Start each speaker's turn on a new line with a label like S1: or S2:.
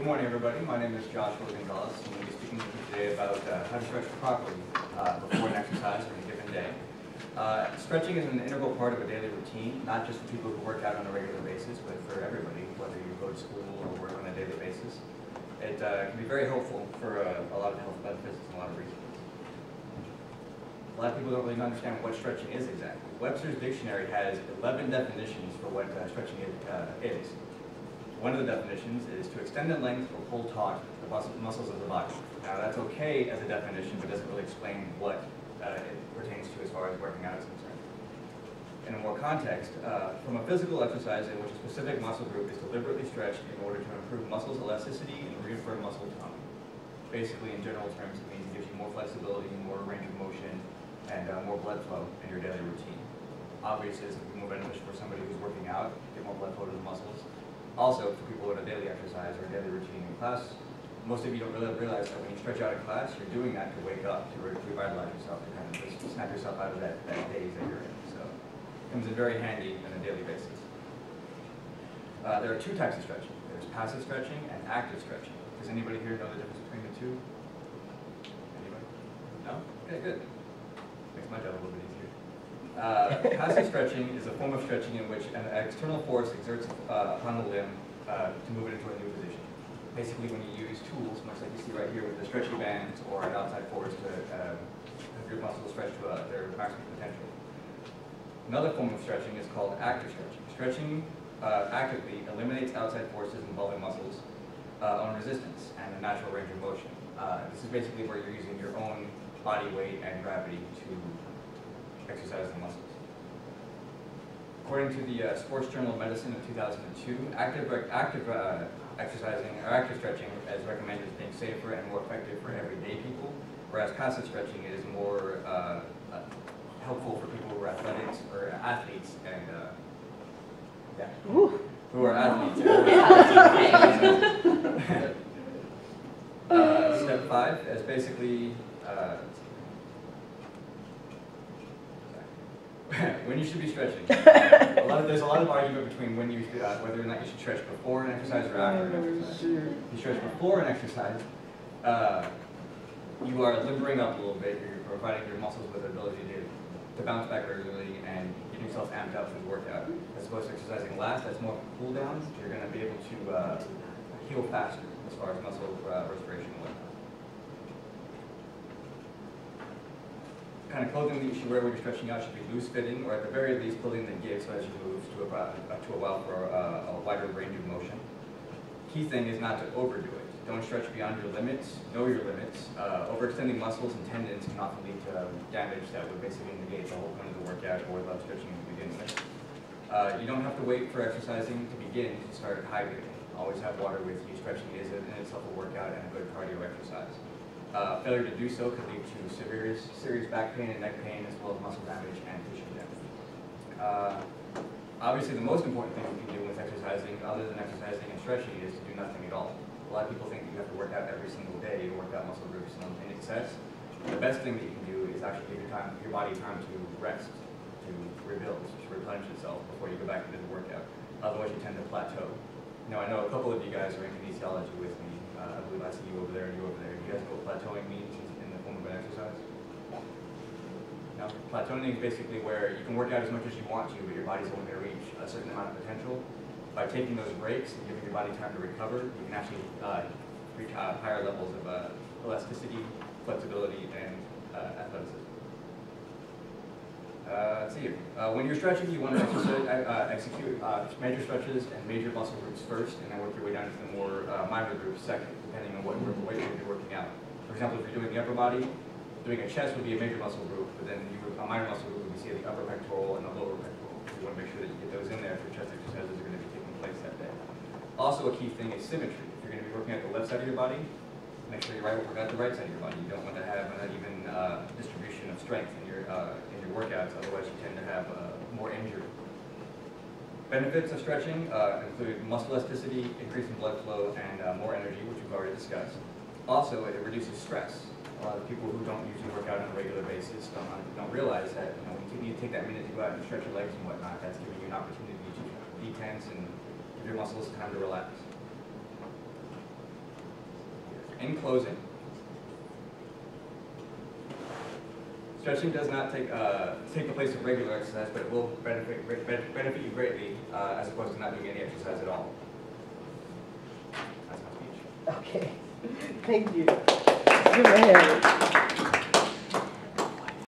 S1: morning, everybody. My name is Joshua Gonzalez, and we'll be speaking with you today about how to stretch properly before an exercise or a given day. Stretching is an integral part of a daily routine, not just for people who work out on a regular basis, but for everybody, whether you go to school or work on a daily basis. It can be very helpful for a lot of health benefits and a lot of reasons. A lot of people don't really understand what stretching is exactly. Webster's Dictionary has 11 definitions for what stretching is. One of the definitions is to extend in length or pull taut the muscles of the body. Now that's okay as a definition, but doesn't really explain what it pertains to as far as working out is concerned. In a more context, from a physical exercise in which a specific muscle group is deliberately stretched in order to improve muscle's elasticity and reaffirm muscle tone. Basically, in general terms, it means it gives you more flexibility, more range of motion, and more blood flow in your daily routine. Obviously, it's more beneficial for somebody who's working out, get more blood flow to the muscles. Also, for people in a daily exercise or a daily routine in class, most of you don't really realize that when you stretch out in class, you're doing that to wake up, to revitalize yourself, to kind of just snap yourself out of that daze that you're in. So it comes in very handy on a daily basis. There are two types of stretching. There's passive stretching and active stretching. Does anybody here know the difference between the two? Anybody? No? Okay, good. Makes my job a little bit easier. Passive stretching is a form of stretching in which an external force exerts upon the limb to move it into a new position. Basically, when you use tools, much like you see right here with the stretchy bands or an outside force to have your muscles stretch to their maximum potential. Another form of stretching is called active stretching. Stretching actively eliminates outside forces involving muscles on resistance and a natural range of motion. This is basically where you're using your own body weight and gravity to exercise the muscles. According to the Sports Journal of Medicine of 2002, active exercising or active stretching is recommended as being safer and more effective for everyday people, whereas passive stretching is more helpful for people who are athletics or athletes and who are athletes. Step 5 is basically when you should be stretching. There's a lot of argument between when you whether or not you should stretch before an exercise or after an exercise. If you stretch before an exercise, you are limbering up a little bit. You're providing your muscles with the ability to bounce back regularly and get yourself amped up for the workout. As opposed to exercising last, that's more of a cool down. You're going to be able to heal faster as far as muscle restoration and whatnot. Kind of clothing that you should wear when you're stretching out should be loose fitting, or at the very least clothing that gives so as you move to allow for a wider range of motion. Key thing is not to overdo it. Don't stretch beyond your limits. Know your limits. Overextending muscles and tendons can often lead to damage that would basically negate the whole point of the workout or without stretching to begin with. You don't have to wait for exercising to begin to start hydrating. Always have water with you. Stretching is in itself a workout and a good cardio exercise. Failure to do so could lead to serious back pain and neck pain, as well as muscle damage and tissue damage. Obviously, the most important thing you can do with exercising, other than exercising and stretching, is to do nothing at all. A lot of people think that you have to work out every single day to work out muscle groups in excess. The best thing that you can do is actually give your body time to rest, to rebuild, to replenish itself before you go back into the workout. Otherwise, you tend to plateau. Now, I know a couple of you guys are in kinesiology with me. I believe I see you over there and you over there. Do you guys know what plateauing means in the form of an exercise? No? Plateauing is basically where you can work out as much as you want to, but your body's only going to reach a certain amount of potential. By taking those breaks and giving your body time to recover, you can actually reach higher levels of elasticity, flexibility, and athleticism. Let's see. When you're stretching, you want to execute major stretches and major muscle groups first, and then work your way down to the more minor groups second, depending on what weight you're working out. For example, if you're doing the upper body, doing a chest would be a major muscle group, but then a minor muscle group would be, say, the upper pectoral and the lower pectoral. You want to make sure that you get those in there if your chest exercises are going to be taking place that day. Also, a key thing is symmetry. If you're going to be working at the left side of your body, make sure you work out the right side of your body. You don't want to have an uneven distribution of strength in your workouts, otherwise you tend to have more injury. Benefits of stretching include muscle elasticity, increasing blood flow, and more energy, which we've already discussed. Also, it reduces stress. A lot of people who don't usually work out on a regular basis don't realize that when you need to take that minute to go out and stretch your legs and whatnot, that's giving you an opportunity to detense and give your muscles time to relax. In closing, stretching does not take the place of regular exercise, but it will benefit you greatly as opposed to not doing any exercise at all. That's my speech.
S2: Okay, thank you. Give him a hand.